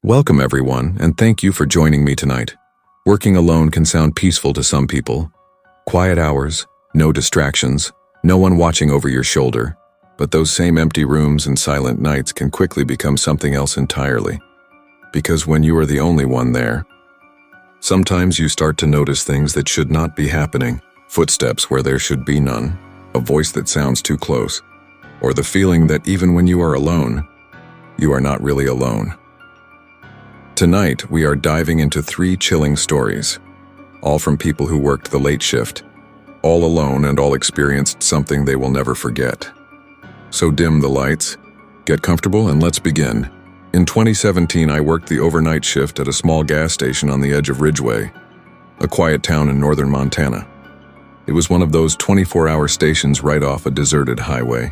Welcome everyone, and thank you for joining me tonight. Working alone can sound peaceful to some people. Quiet hours, no distractions, no one watching over your shoulder. But those same empty rooms and silent nights can quickly become something else entirely. Because when you are the only one there, sometimes you start to notice things that should not be happening. Footsteps where there should be none, a voice that sounds too close, or the feeling that even when you are alone, you are not really alone. Tonight, we are diving into 3 chilling stories, all from people who worked the late shift, all alone and all experienced something they will never forget. So dim the lights, get comfortable, and let's begin. In 2017, I worked the overnight shift at a small gas station on the edge of Ridgeway, a quiet town in northern Montana. It was one of those 24-hour stations right off a deserted highway,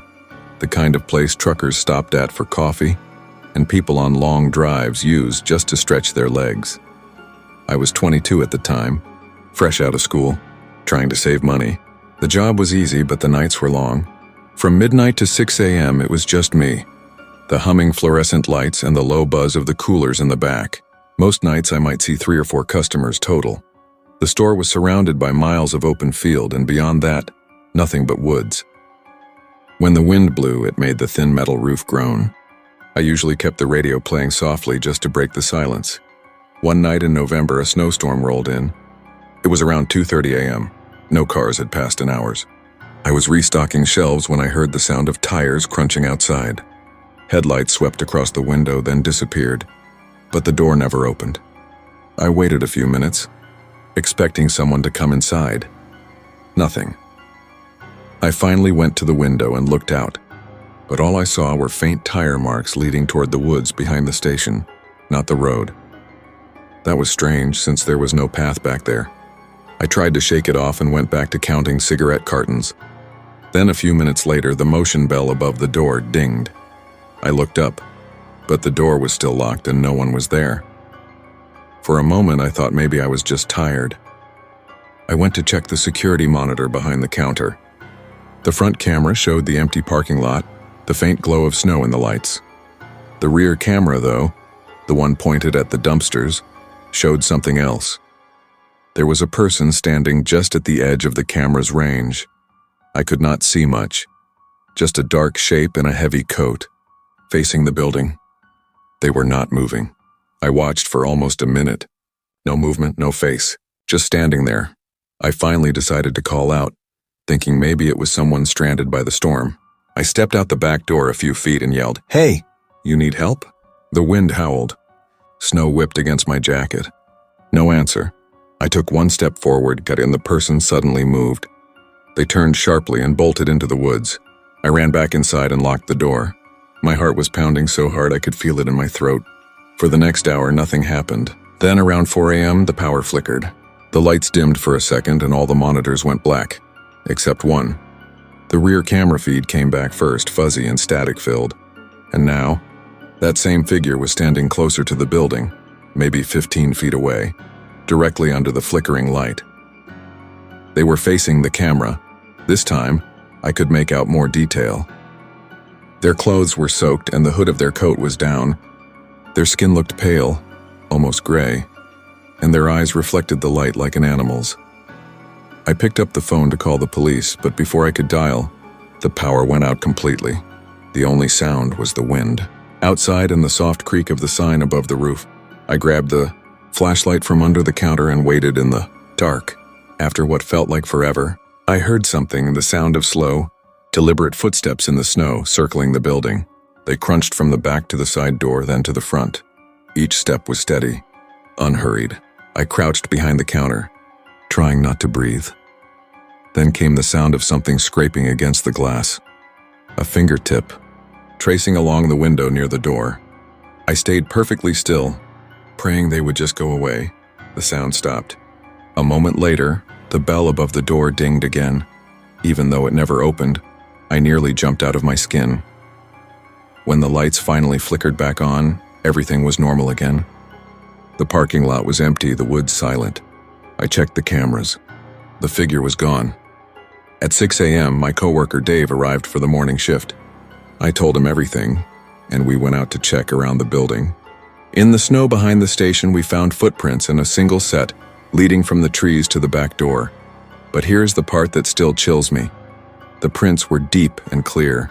the kind of place truckers stopped at for coffee and people on long drives used just to stretch their legs. I was 22 at the time, fresh out of school, trying to save money. The job was easy, but the nights were long. From midnight to 6 a.m., it was just me, the humming fluorescent lights and the low buzz of the coolers in the back. Most nights I might see 3 or 4 customers total. The store was surrounded by miles of open field, and beyond that, nothing but woods. When the wind blew, it made the thin metal roof groan. I usually kept the radio playing softly just to break the silence. One night in November, a snowstorm rolled in. It was around 2:30 a.m. No cars had passed in hours. I was restocking shelves when I heard the sound of tires crunching outside. Headlights swept across the window, then disappeared, but the door never opened. I waited a few minutes, expecting someone to come inside. Nothing. I finally went to the window and looked out, but all I saw were faint tire marks leading toward the woods behind the station, not the road. That was strange, since there was no path back there. I tried to shake it off and went back to counting cigarette cartons. Then a few minutes later, the motion bell above the door dinged. I looked up, but the door was still locked and no one was there. For a moment, I thought maybe I was just tired. I went to check the security monitor behind the counter. The front camera showed the empty parking lot, the faint glow of snow in the lights. The rear camera, though, the one pointed at the dumpsters, showed something else. There was a person standing just at the edge of the camera's range. I could not see much, just a dark shape in a heavy coat, facing the building. They were not moving. I watched for almost a minute. No movement, no face, just standing there. I finally decided to call out, thinking maybe it was someone stranded by the storm. I stepped out the back door a few feet and yelled, "Hey, you need help?" The wind howled. Snow whipped against my jacket. No answer. I took one step forward, and the person suddenly moved. They turned sharply and bolted into the woods. I ran back inside and locked the door. My heart was pounding so hard I could feel it in my throat. For the next hour, nothing happened. Then around 4 a.m., the power flickered. The lights dimmed for a second and all the monitors went black, except one. The rear camera feed came back first, fuzzy and static-filled. And now, that same figure was standing closer to the building, maybe 15 feet away, directly under the flickering light. They were facing the camera. This time, I could make out more detail. Their clothes were soaked and the hood of their coat was down. Their skin looked pale, almost gray, and their eyes reflected the light like an animal's. I picked up the phone to call the police, but before I could dial, the power went out completely. The only sound was the wind. Outside and the soft creak of the sign above the roof, I grabbed the flashlight from under the counter and waited in the dark. After what felt like forever, I heard something, the sound of slow, deliberate footsteps in the snow circling the building. They crunched from the back to the side door, then to the front. Each step was steady, unhurried. I crouched behind the counter, trying not to breathe. Then came the sound of something scraping against the glass. A fingertip, tracing along the window near the door. I stayed perfectly still, praying they would just go away. The sound stopped. A moment later, the bell above the door dinged again. Even though it never opened, I nearly jumped out of my skin. When the lights finally flickered back on, everything was normal again. The parking lot was empty, the woods silent. I checked the cameras. The figure was gone. At 6 a.m., my coworker Dave arrived for the morning shift. I told him everything, and we went out to check around the building. In the snow behind the station, we found footprints in a single set, leading from the trees to the back door. But here's the part that still chills me. The prints were deep and clear,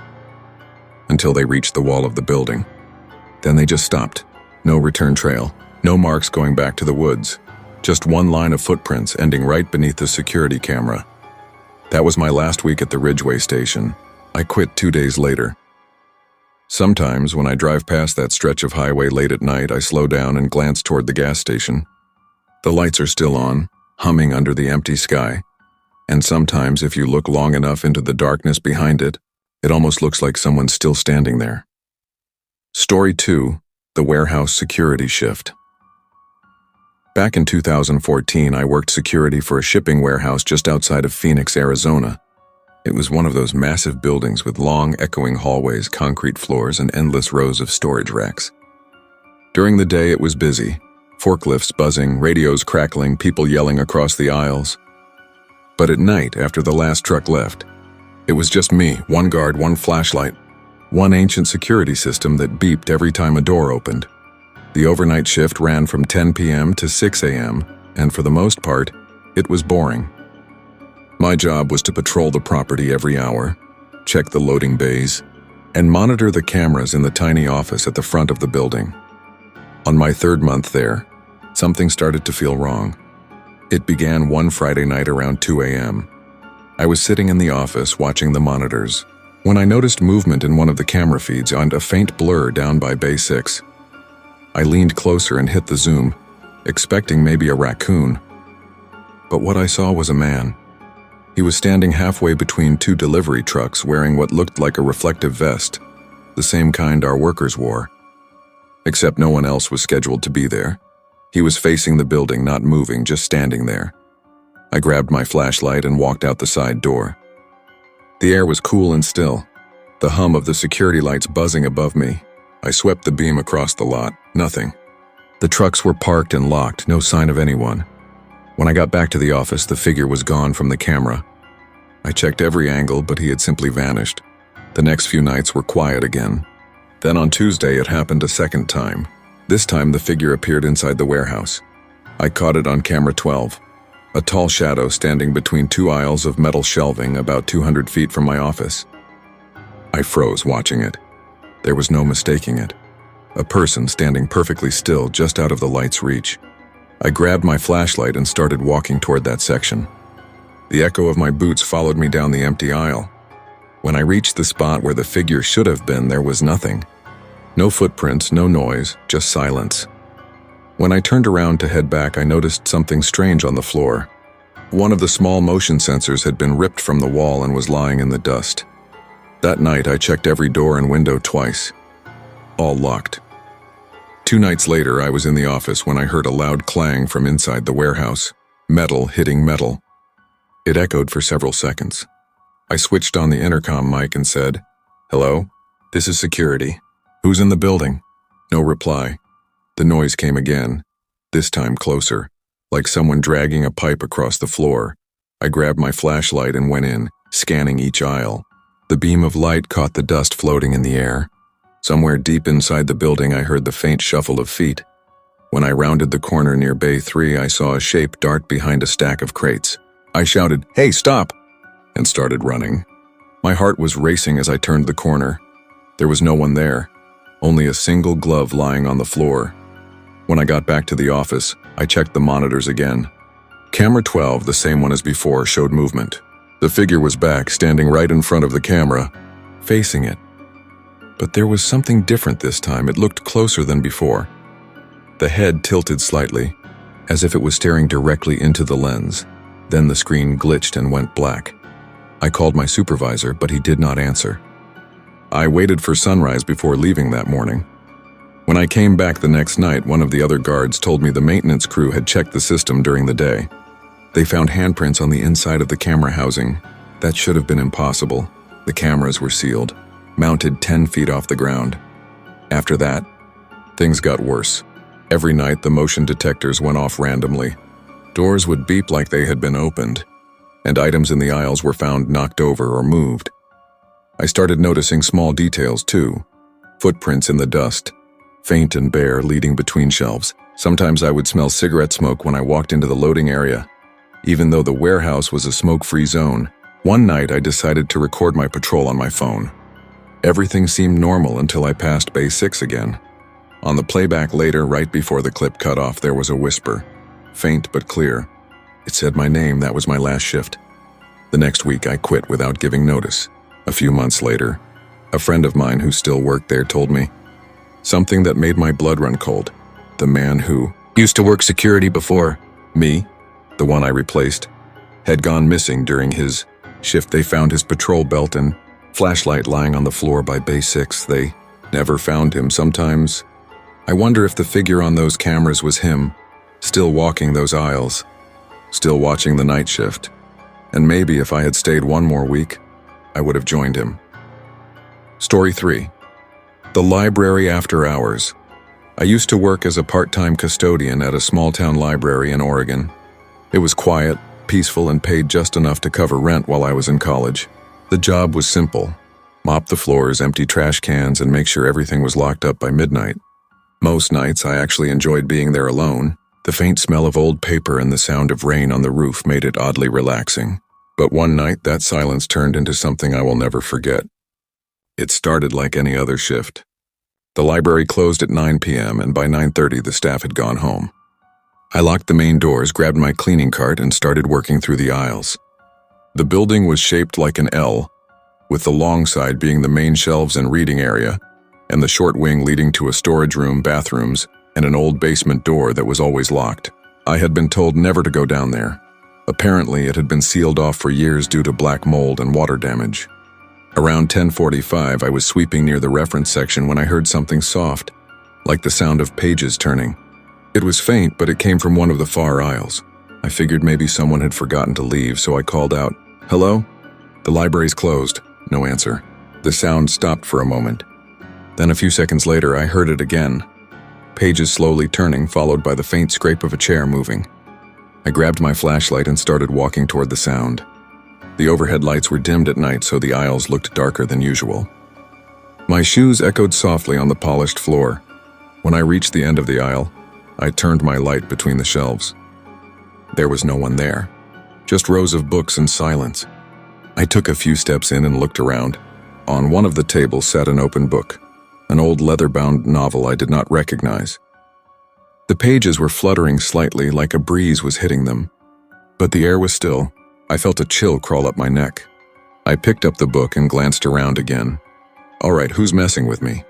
until they reached the wall of the building. Then they just stopped. No return trail, no marks going back to the woods. Just one line of footprints ending right beneath the security camera. That was my last week at the Ridgeway station. I quit 2 days later. Sometimes, when I drive past that stretch of highway late at night, I slow down and glance toward the gas station. The lights are still on, humming under the empty sky. And sometimes, if you look long enough into the darkness behind it, it almost looks like someone's still standing there. Story 2, The Warehouse Security Shift. Back in 2014, I worked security for a shipping warehouse just outside of Phoenix, Arizona. It was one of those massive buildings with long, echoing hallways, concrete floors, and endless rows of storage racks. During the day, it was busy. Forklifts buzzing, radios crackling, people yelling across the aisles. But at night, after the last truck left, it was just me, one guard, one flashlight, one ancient security system that beeped every time a door opened. The overnight shift ran from 10 p.m. to 6 a.m., and for the most part, it was boring. My job was to patrol the property every hour, check the loading bays, and monitor the cameras in the tiny office at the front of the building. On my 3rd month there, something started to feel wrong. It began one Friday night around 2 a.m. I was sitting in the office watching the monitors when I noticed movement in one of the camera feeds and a faint blur down by Bay 6. I leaned closer and hit the zoom, expecting maybe a raccoon. But what I saw was a man. He was standing halfway between 2 delivery trucks wearing what looked like a reflective vest, the same kind our workers wore. Except no one else was scheduled to be there. He was facing the building, not moving, just standing there. I grabbed my flashlight and walked out the side door. The air was cool and still, the hum of the security lights buzzing above me. I swept the beam across the lot. Nothing. The trucks were parked and locked, no sign of anyone. When I got back to the office, the figure was gone from the camera. I checked every angle, but he had simply vanished. The next few nights were quiet again. Then on Tuesday, it happened a second time. This time, the figure appeared inside the warehouse. I caught it on camera 12. A tall shadow standing between 2 aisles of metal shelving about 200 feet from my office. I froze watching it. There was no mistaking it. A person standing perfectly still just out of the light's reach. I grabbed my flashlight and started walking toward that section. The echo of my boots followed me down the empty aisle. When I reached the spot where the figure should have been, there was nothing. No footprints, no noise, just silence. When I turned around to head back, I noticed something strange on the floor. One of the small motion sensors had been ripped from the wall and was lying in the dust. That night, I checked every door and window twice. All locked. 2 nights later, I was in the office when I heard a loud clang from inside the warehouse. Metal hitting metal. It echoed for several seconds. I switched on the intercom mic and said, "Hello? This is security. Who's in the building?" No reply. The noise came again, this time closer, like someone dragging a pipe across the floor. I grabbed my flashlight and went in, scanning each aisle. The beam of light caught the dust floating in the air. Somewhere deep inside the building, I heard the faint shuffle of feet. When I rounded the corner near Bay 3, I saw a shape dart behind a stack of crates. I shouted, "Hey, stop!" and started running. My heart was racing as I turned the corner. There was no one there, only a single glove lying on the floor. When I got back to the office, I checked the monitors again. Camera 12, the same one as before, showed movement. The figure was back, standing right in front of the camera, facing it. But there was something different this time. It looked closer than before. The head tilted slightly, as if it was staring directly into the lens. Then the screen glitched and went black. I called my supervisor, but he did not answer. I waited for sunrise before leaving that morning. When I came back the next night, one of the other guards told me the maintenance crew had checked the system during the day. They found handprints on the inside of the camera housing. That should have been impossible. The cameras were sealed, mounted 10 feet off the ground. After that, things got worse. Every night, the motion detectors went off randomly. Doors would beep like they had been opened, and items in the aisles were found knocked over or moved. I started noticing small details too. Footprints in the dust, faint and bare, leading between shelves. Sometimes I would smell cigarette smoke when I walked into the loading area, even though the warehouse was a smoke-free zone. One night, I decided to record my patrol on my phone. Everything seemed normal until I passed Bay 6 again. On the playback later, right before the clip cut off, there was a whisper, faint but clear. It said my name. That was my last shift. The next week, I quit without giving notice. A few months later, a friend of mine who still worked there told me something that made my blood run cold. The man who used to work security before me, the one I replaced, had gone missing during his shift. They found his patrol belt and flashlight lying on the floor by Bay 6. They never found him. Sometimes I wonder if the figure on those cameras was him, still walking those aisles, still watching the night shift. And maybe if I had stayed one more week, I would have joined him. Story 3. The library after hours. I used to work as a part-time custodian at a small-town library in Oregon. It was quiet, peaceful, and paid just enough to cover rent while I was in college. The job was simple: mop the floors, empty trash cans, and make sure everything was locked up by midnight. Most nights, I actually enjoyed being there alone. The faint smell of old paper and the sound of rain on the roof made it oddly relaxing. But one night, that silence turned into something I will never forget. It started like any other shift. The library closed at 9 p.m., and by 9:30, the staff had gone home. I locked the main doors, grabbed my cleaning cart, and started working through the aisles. The building was shaped like an L, with the long side being the main shelves and reading area, and the short wing leading to a storage room, bathrooms, and an old basement door that was always locked. I had been told never to go down there. Apparently, it had been sealed off for years due to black mold and water damage. Around 10:45, I was sweeping near the reference section when I heard something soft, like the sound of pages turning. It was faint, but it came from one of the far aisles. I figured maybe someone had forgotten to leave, so I called out, "Hello?" "The library's closed." No answer. The sound stopped for a moment. Then a few seconds later, I heard it again. Pages slowly turning, followed by the faint scrape of a chair moving. I grabbed my flashlight and started walking toward the sound. The overhead lights were dimmed at night, so the aisles looked darker than usual. My shoes echoed softly on the polished floor. When I reached the end of the aisle, I turned my light between the shelves. There was no one there, just rows of books and silence. I took a few steps in and looked around. On one of the tables sat an open book, an old leather-bound novel I did not recognize. The pages were fluttering slightly, like a breeze was hitting them. But the air was still. I felt a chill crawl up my neck. I picked up the book and glanced around again. "All right, who's messing with me?"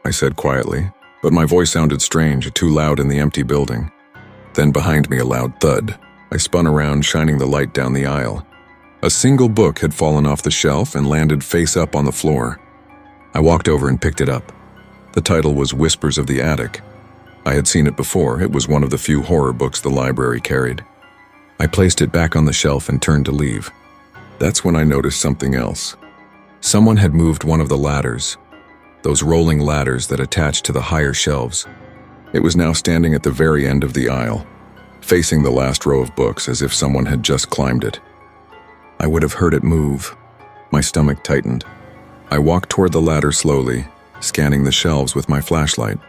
I said quietly, but my voice sounded strange, too loud in the empty building. Then behind me, a loud thud. I spun around, shining the light down the aisle. A single book had fallen off the shelf and landed face up on the floor. I walked over and picked it up. The title was Whispers of the Attic. I had seen it before. It was one of the few horror books the library carried. I placed it back on the shelf and turned to leave. That's when I noticed something else. Someone had moved one of the ladders, those rolling ladders that attached to the higher shelves. It was now standing at the very end of the aisle, facing the last row of books as if someone had just climbed it. I would have heard it move. My stomach tightened. I walked toward the ladder slowly, scanning the shelves with my flashlight.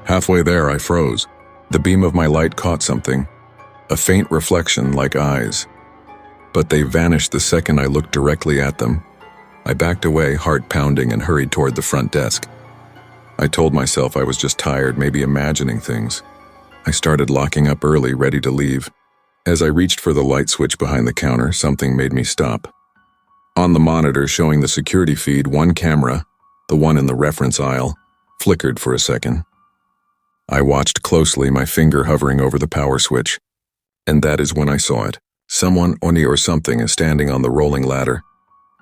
Halfway there, I froze. The beam of my light caught something, a faint reflection like eyes. But they vanished the second I looked directly at them. I backed away, heart pounding, and hurried toward the front desk. I told myself I was just tired, maybe imagining things. I started locking up early, ready to leave. As I reached for the light switch behind the counter, something made me stop. On the monitor showing the security feed, one camera, the one in the reference aisle, flickered for a second. I watched closely, my finger hovering over the power switch. And that is when I saw it. Someone, Oni or something, is standing on the rolling ladder.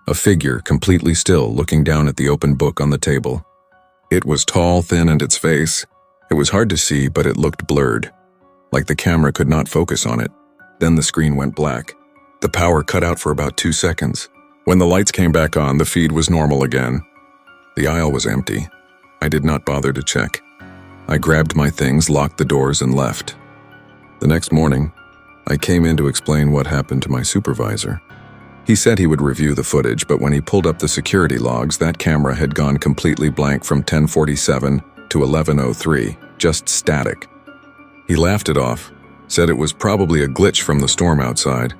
A figure, completely still, looking down at the open book on the table. It was tall, thin, and its face. It was hard to see, but it looked blurred, like the camera could not focus on it. Then the screen went black. The power cut out for about 2 seconds. When the lights came back on, the feed was normal again. The aisle was empty. I did not bother to check. I grabbed my things, locked the doors, and left. The next morning, I came in to explain what happened to my supervisor. He said he would review the footage, but when he pulled up the security logs, that camera had gone completely blank from 10:47 to 11:03, just static. He laughed it off, said it was probably a glitch from the storm outside.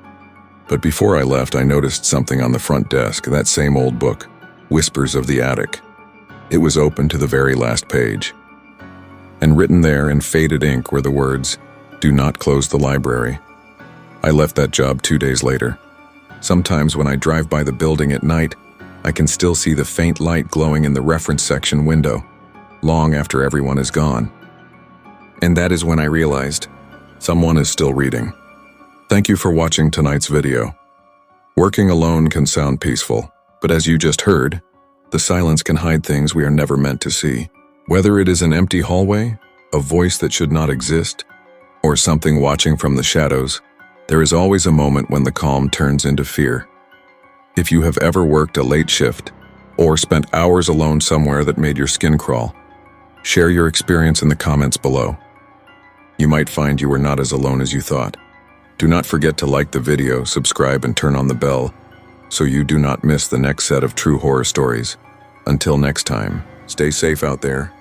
But before I left, I noticed something on the front desk, that same old book, Whispers of the Attic. It was open to the very last page. And written there in faded ink were the words, "Do not close the library." I left that job 2 days later. Sometimes when I drive by the building at night, I can still see the faint light glowing in the reference section window, long after everyone is gone. And that is when I realized, someone is still reading. Thank you for watching tonight's video. Working alone can sound peaceful, but as you just heard, the silence can hide things we are never meant to see. Whether it is an empty hallway, a voice that should not exist, or something watching from the shadows, there is always a moment when the calm turns into fear. If you have ever worked a late shift, or spent hours alone somewhere that made your skin crawl, share your experience in the comments below. You might find you were not as alone as you thought. Do not forget to like the video, subscribe, and turn on the bell so you do not miss the next set of true horror stories. Until next time, stay safe out there.